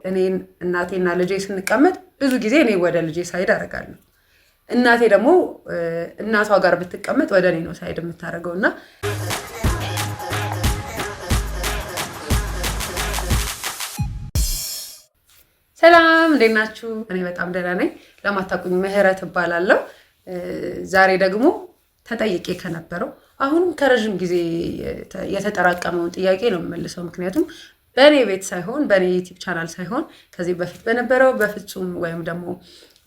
እኔን እናቴና ልጄ ስንቀመጥ ብዙ ጊዜ እኔ ወደ ልጄ ሳይድ አደርጋለሁ። እናቴ ደግሞ እናቷ ጋር ብትቀመጥ ወደ እኔ ነው ሳይድ የምታደርገውና ሰላም እንዴት ናችሁ? እኔ በጣም ደህና ነኝ። ለማታውቁኝ ምህረት እባላለሁ። ዛሬ ደግሞ ተጠይቄ ከነበረው አሁንም ከረጅም ጊዜ የተጠራቀመውን ጥያቄ ነው የምመልሰው። ምክንያቱም በእኔ ቤት ሳይሆን በእኔ ዩቲዩብ ቻናል ሳይሆን ከዚህ በፊት በነበረው በፍጹም ወይም ደግሞ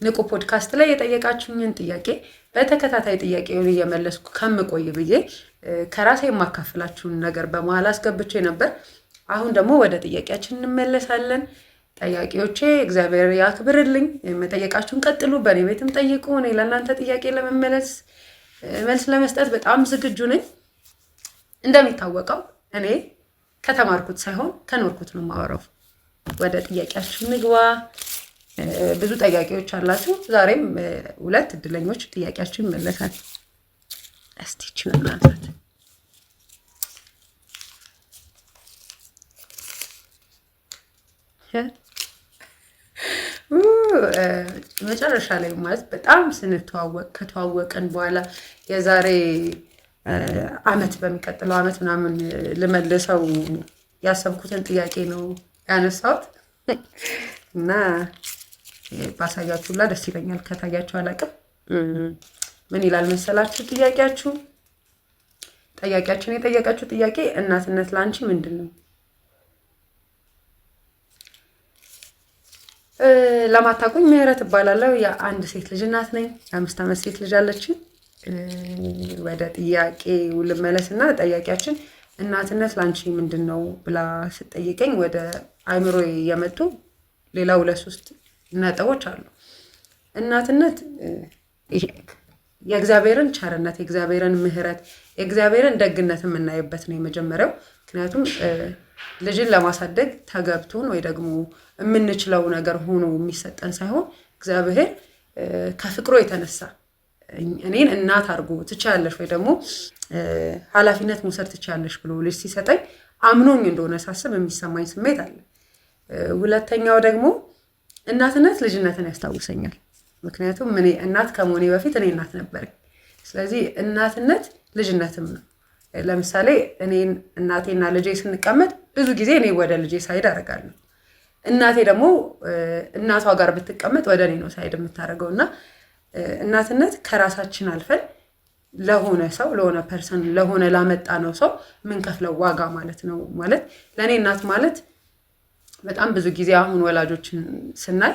ንቁ ፖድካስት ላይ የጠየቃችሁኝን ጥያቄ በተከታታይ ጥያቄውን እየመለስኩ ከምቆይ ብዬ ከራሴ የማካፍላችሁን ነገር በመሀል አስገብቼ ነበር። አሁን ደግሞ ወደ ጥያቄያችን እንመለሳለን። ጠያቂዎቼ እግዚአብሔር ያክብርልኝ። መጠየቃችሁን ቀጥሉ፣ በእኔ ቤትም ጠይቁ። እኔ ለእናንተ ጥያቄ ለመመለስ መልስ ለመስጠት በጣም ዝግጁ ነኝ። እንደሚታወቀው እኔ ከተማርኩት ሳይሆን ከኖርኩት ነው የማወራው። ወደ ጥያቄያችሁ ንግባ። ብዙ ጥያቄዎች አላችሁ። ዛሬም ሁለት እድለኞች ጥያቄያችሁ ይመለሳል። እስቲ ይችላል እናንተ መጨረሻ ላይ ማለት በጣም ስንተዋወቅ ከተዋወቀን በኋላ የዛሬ አመት በሚቀጥለው አመት ምናምን ልመልሰው ያሰብኩትን ጥያቄ ነው ያነሳሁት እና ባሳያችሁላ ደስ ይለኛል። ከታያችሁ አላውቅም። ምን ይላል መሰላችሁ ጥያቄያችሁ? ጠያቂያችን የጠየቃችሁ ጥያቄ እናትነት ላንቺ ምንድን ነው? ለማታውቁኝ ምህረት እባላለሁ። የአንድ ሴት ልጅ እናት ነኝ። የ5 ዓመት ሴት ልጅ አለችኝ። ወደ ጥያቄው ልመለስና ጠያቂያችን እናትነት ላንቺ ምንድን ነው ብላ ስትጠይቀኝ ወደ አይምሮዬ የመጡ ሌላ 2-3 ነጥቦች አሉ። እናትነት የእግዚአብሔርን ቸርነት፣ የእግዚአብሔርን ምህረት፣ የእግዚአብሔርን ደግነት የምናይበት ነው የመጀመሪያው። ምክንያቱም ልጅን ለማሳደግ ተገብቶን ወይ ደግሞ የምንችለው ነገር ሆኖ የሚሰጠን ሳይሆን እግዚአብሔር ከፍቅሩ የተነሳ እኔን እናት አድርጎ ትችያለሽ ወይ ደግሞ ኃላፊነት መውሰድ ትችያለሽ ብሎ ልጅ ሲሰጠኝ አምኖኝ እንደሆነ ሳስብ የሚሰማኝ ስሜት አለ። ሁለተኛው ደግሞ እናትነት ልጅነትን ያስታውሰኛል። ምክንያቱም እኔ እናት ከመሆኔ በፊት እኔ እናት ነበርኩ። ስለዚህ እናትነት ልጅነትም ነው። ለምሳሌ እኔን እናቴና ልጄ ስንቀመጥ ብዙ ጊዜ እኔ ወደ ልጄ ሳይድ አደርጋለሁ። እናቴ ደግሞ እናቷ ጋር ብትቀመጥ ወደ እኔ ነው ሳይድ የምታደርገውና እናትነት ከራሳችን አልፈን ለሆነ ሰው ለሆነ ፐርሰን ለሆነ ላመጣ ነው ሰው የምንከፍለው ዋጋ ማለት ነው። ማለት ለእኔ እናት ማለት በጣም ብዙ ጊዜ አሁን ወላጆችን ስናይ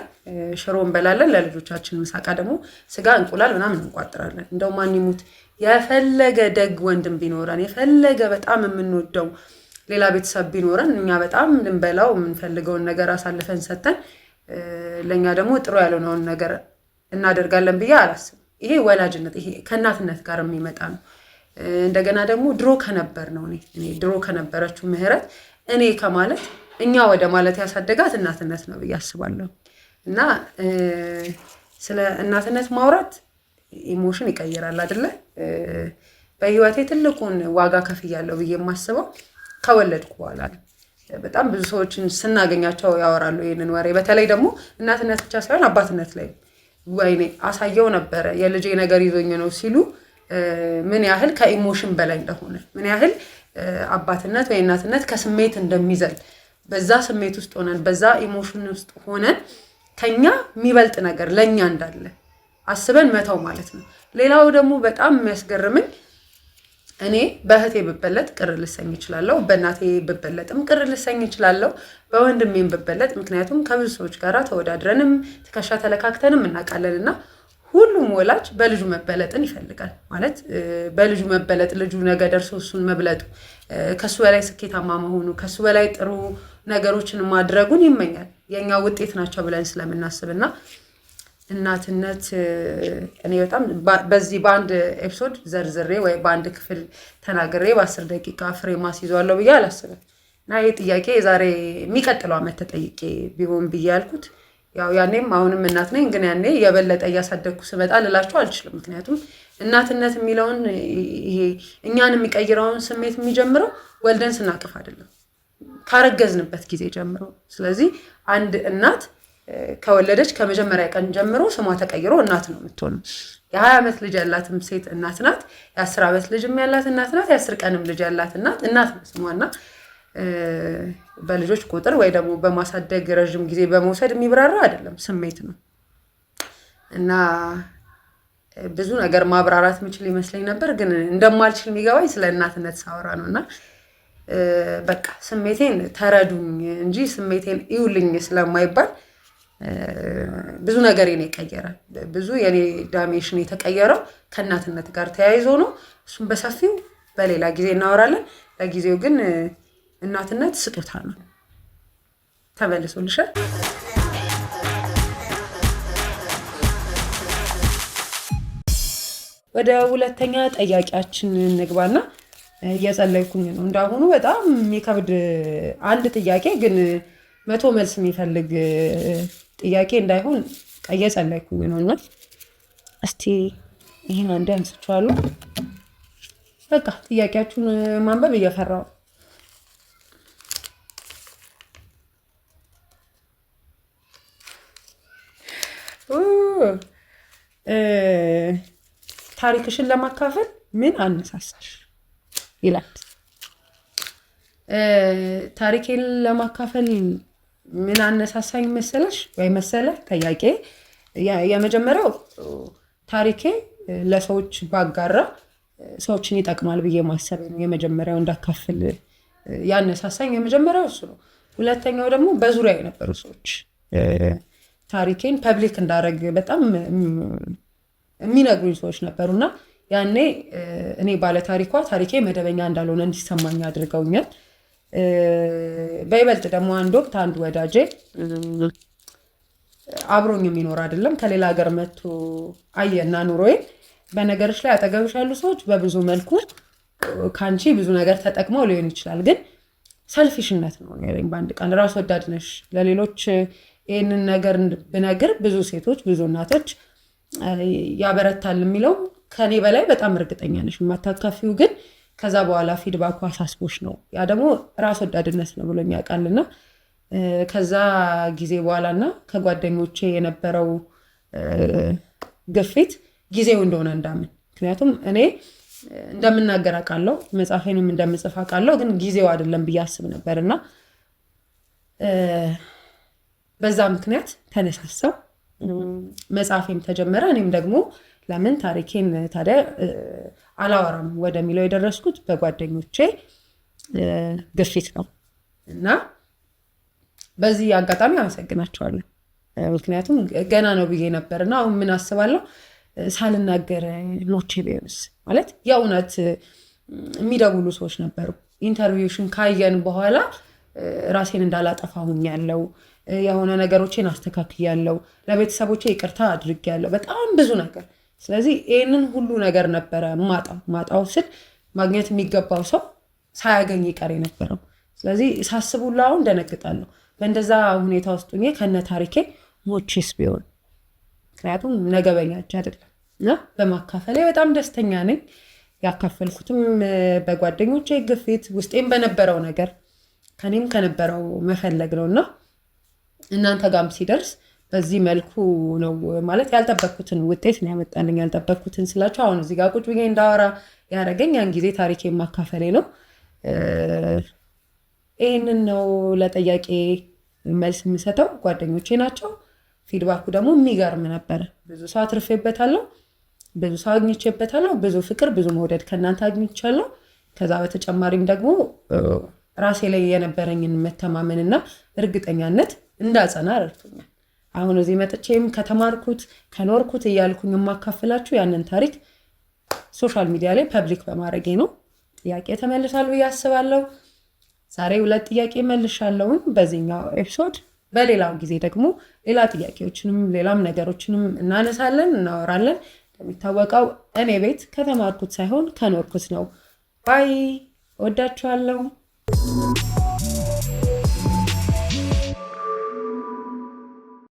ሽሮ እንበላለን፣ ለልጆቻችን ምሳቃ ደግሞ ስጋ እንቁላል ምናምን እንቋጥራለን። እንደው ማን ይሙት የፈለገ ደግ ወንድም ቢኖረን የፈለገ በጣም የምንወደው ሌላ ቤተሰብ ቢኖረን እኛ በጣም ልንበላው የምንፈልገውን ነገር አሳልፈን ሰተን ለኛ ደግሞ ጥሩ ያልሆነውን ነገር እናደርጋለን ብዬ አላስብም። ይሄ ወላጅነት ይሄ ከእናትነት ጋር የሚመጣ ነው። እንደገና ደግሞ ድሮ ከነበር ነው እኔ ድሮ ከነበረችው ምህረት እኔ ከማለት እኛ ወደ ማለት ያሳደጋት እናትነት ነው ብዬ አስባለሁ። እና ስለ እናትነት ማውራት ኢሞሽን ይቀይራል አይደለ? በህይወቴ ትልቁን ዋጋ ከፍያለሁ ብዬ የማስበው ከወለድኩ በኋላ ነው። በጣም ብዙ ሰዎችን ስናገኛቸው ያወራሉ ይሄንን ወሬ። በተለይ ደግሞ እናትነት ብቻ ሳይሆን አባትነት ላይ ወይኔ አሳየው ነበረ የልጄ ነገር ይዞኝ ነው ሲሉ ምን ያህል ከኢሞሽን በላይ እንደሆነ ምን ያህል አባትነት ወይ እናትነት ከስሜት እንደሚዘል በዛ ስሜት ውስጥ ሆነን በዛ ኢሞሽን ውስጥ ሆነን ከኛ የሚበልጥ ነገር ለኛ እንዳለ አስበን መተው ማለት ነው። ሌላው ደግሞ በጣም የሚያስገርመኝ እኔ በእህቴ ብበለጥ ቅር ልሰኝ እችላለሁ፣ በእናቴ ብበለጥም ቅር ልሰኝ እችላለሁ፣ በወንድሜም ብበለጥ። ምክንያቱም ከብዙ ሰዎች ጋር ተወዳድረንም ትከሻ ተለካክተንም እናውቃለንና ሁሉም ወላጅ በልጁ መበለጥን ይፈልጋል። ማለት በልጁ መበለጥ ልጁ ነገ ደርሶ እሱን መብለጡ ከሱ በላይ ስኬታማ መሆኑ ከሱ በላይ ጥሩ ነገሮችን ማድረጉን ይመኛል። የኛ ውጤት ናቸው ብለን ስለምናስብና እናትነት እኔ በጣም በዚህ በአንድ ኤፒሶድ ዘርዝሬ ወይ በአንድ ክፍል ተናግሬ በ10 ደቂቃ ፍሬ ማስይዟለሁ ብዬ አላስብም። እና ይሄ ጥያቄ ዛሬ የሚቀጥለው አመት ተጠይቄ ቢሆን ብዬ ያልኩት ያው ያኔም አሁንም እናት ነኝ፣ ግን ያኔ የበለጠ እያሳደግኩ ስመጣ ልላችሁ አልችልም። ምክንያቱም እናትነት የሚለውን ይሄ እኛን የሚቀይረውን ስሜት የሚጀምረው ወልደን ስናቅፍ አይደለም፣ ካረገዝንበት ጊዜ ጀምሮ። ስለዚህ አንድ እናት ከወለደች ከመጀመሪያ ቀን ጀምሮ ስሟ ተቀይሮ እናት ነው የምትሆነው። የ20 ዓመት ልጅ ያላትም ሴት እናት ናት። የ10 ዓመት ልጅም ያላት እናት ናት። የ10 ቀንም ልጅ ያላት እናት ነው ስሟና በልጆች ቁጥር ወይ ደግሞ በማሳደግ ረጅም ጊዜ በመውሰድ የሚብራራ አይደለም፣ ስሜት ነው። እና ብዙ ነገር ማብራራት የምችል ይመስለኝ ነበር፣ ግን እንደማልችል የሚገባኝ ስለ እናትነት ሳወራ ነውና በቃ ስሜቴን ተረዱኝ እንጂ ስሜቴን ይውልኝ ስለማይባል ብዙ ነገር የኔ ይቀየራል። ብዙ የኔ ዳይሜንሽን የተቀየረው ከእናትነት ጋር ተያይዞ ነው። እሱም በሰፊው በሌላ ጊዜ እናወራለን። ለጊዜው ግን እናትነት ስጦታ ነው። ተመልሶልሻል። ወደ ሁለተኛ ጥያቄያችን እንግባና እየጸለይኩኝ ነው። እንዳሁኑ በጣም የሚከብድ አንድ ጥያቄ ግን 100 መልስ የሚፈልግ ጥያቄ እንዳይሆን እየጸለይኩኝ ነው። እና እስቲ ይሄን አንዴ አንስቻለሁ። በቃ ጥያቄያችሁን ማንበብ እየፈራው ታሪክሽን ለማካፈል ምን አነሳሳሽ ይላል። ታሪኬን ለማካፈል ምን አነሳሳኝ መሰለሽ ወይ መሰለ ጥያቄ። የመጀመሪያው ታሪኬ ለሰዎች ባጋራ ሰዎችን ይጠቅማል ብዬ ማሰብ ነው። የመጀመሪያው እንዳካፍል ያነሳሳኝ የመጀመሪያው እሱ ነው። ሁለተኛው ደግሞ በዙሪያ የነበሩ ሰዎች ታሪኬን ፐብሊክ እንዳደረግ በጣም የሚነግሩኝ ሰዎች ነበሩና ያኔ እኔ ባለ ታሪኬ መደበኛ እንዳልሆነ እንዲሰማኝ አድርገውኛል። በይበልጥ ደግሞ አንድ ወቅት አንድ ወዳጄ አብሮኝ የሚኖር አይደለም ከሌላ ሀገር መጥቶ አየና ኑሮዬ በነገሮች ላይ አጠገብሽ ያሉ ሰዎች በብዙ መልኩ ካንቺ ብዙ ነገር ተጠቅመው ሊሆን ይችላል፣ ግን ሰልፊሽነት ነው ያለኝ። በአንድ ቀን ራስ ወዳድ ነሽ። ለሌሎች ይህንን ነገር ብነግር ብዙ ሴቶች ብዙ እናቶች ያበረታል የሚለው ከኔ በላይ በጣም እርግጠኛ ነሽ። የማታካፊው ግን ከዛ በኋላ ፊድባኩ አሳስቦሽ ነው። ያ ደግሞ ራስ ወዳድነት ነው ብሎ የሚያውቃልና ከዛ ጊዜ በኋላና ከጓደኞቼ የነበረው ግፊት ጊዜው እንደሆነ እንዳምን፣ ምክንያቱም እኔ እንደምናገር አውቃለሁ፣ መጽሐፌንም እንደምጽፍ አውቃለሁ፣ ግን ጊዜው አይደለም ብዬ አስብ ነበርና በዛ ምክንያት ተነሳሳው። መጽሐፌም ተጀመረ። እኔም ደግሞ ለምን ታሪኬን ታዲያ አላወራም ወደሚለው የደረስኩት በጓደኞቼ ግፊት ነው። እና በዚህ አጋጣሚ አመሰግናቸዋለሁ። ምክንያቱም ገና ነው ብዬ ነበርና አሁን ምን አስባለሁ ሳልናገር ሞቼ ቢሆንስ ማለት የእውነት የሚደውሉ ሰዎች ነበሩ። ኢንተርቪውሽን ካየን በኋላ ራሴን እንዳላጠፋ ሁኛለሁ፣ የሆነ ነገሮችን አስተካክያለሁ፣ ለቤተሰቦቼ ይቅርታ አድርጌያለሁ፣ በጣም ብዙ ነገር። ስለዚህ ይህንን ሁሉ ነገር ነበረ ማጣው ስል ማግኘት የሚገባው ሰው ሳያገኝ ይቀር የነበረው። ስለዚህ ሳስቡላ አሁን ደነግጣለሁ። በእንደዛ ሁኔታ ውስጥ ሆኜ ከነ ታሪኬ ሞቼስ ቢሆን፣ ምክንያቱም ነገ በኛ እጅ አይደለም እና በማካፈሌ በጣም ደስተኛ ነኝ። ያካፈልኩትም በጓደኞቼ ግፊት ውስጤም በነበረው ነገር ከኔም ከነበረው መፈለግ ነውና እናንተ ጋርም ሲደርስ በዚህ መልኩ ነው ማለት ያልጠበቅኩትን ውጤት ነው ያመጣልኝ። ያልጠበቅኩትን ስላችሁ አሁን እዚህ ጋር ቁጭ ብዬ እንዳወራ ያደረገኝ ያን ጊዜ ታሪኬ ማካፈሌ ነው። ይህንን ነው ለጥያቄ መልስ የምሰጠው። ጓደኞቼ ናቸው። ፊድባኩ ደግሞ የሚገርም ነበር። ብዙ ሰው አትርፌበታለሁ፣ ብዙ ሰው አግኝቼበታለሁ፣ ብዙ ፍቅር፣ ብዙ መውደድ ከእናንተ አግኝቻለሁ። ከዛ በተጨማሪም ደግሞ ራሴ ላይ የነበረኝን መተማመንና እርግጠኛነት እንዳጸና ረድቶኛል። አሁን እዚህ መጥቼም ከተማርኩት ከኖርኩት እያልኩኝ የማካፍላችሁ ያንን ታሪክ ሶሻል ሚዲያ ላይ ፐብሊክ በማድረጌ ነው። ጥያቄ ተመልሷል ብዬ አስባለሁ። ዛሬ 2 ጥያቄ መልሻለሁኝ በዚህኛው ኤፒሶድ። በሌላው ጊዜ ደግሞ ሌላ ጥያቄዎችንም ሌላም ነገሮችንም እናነሳለን፣ እናወራለን። እንደሚታወቀው እኔ ቤት ከተማርኩት ሳይሆን ከኖርኩት ነው። ባይ። ወዳችኋለሁ።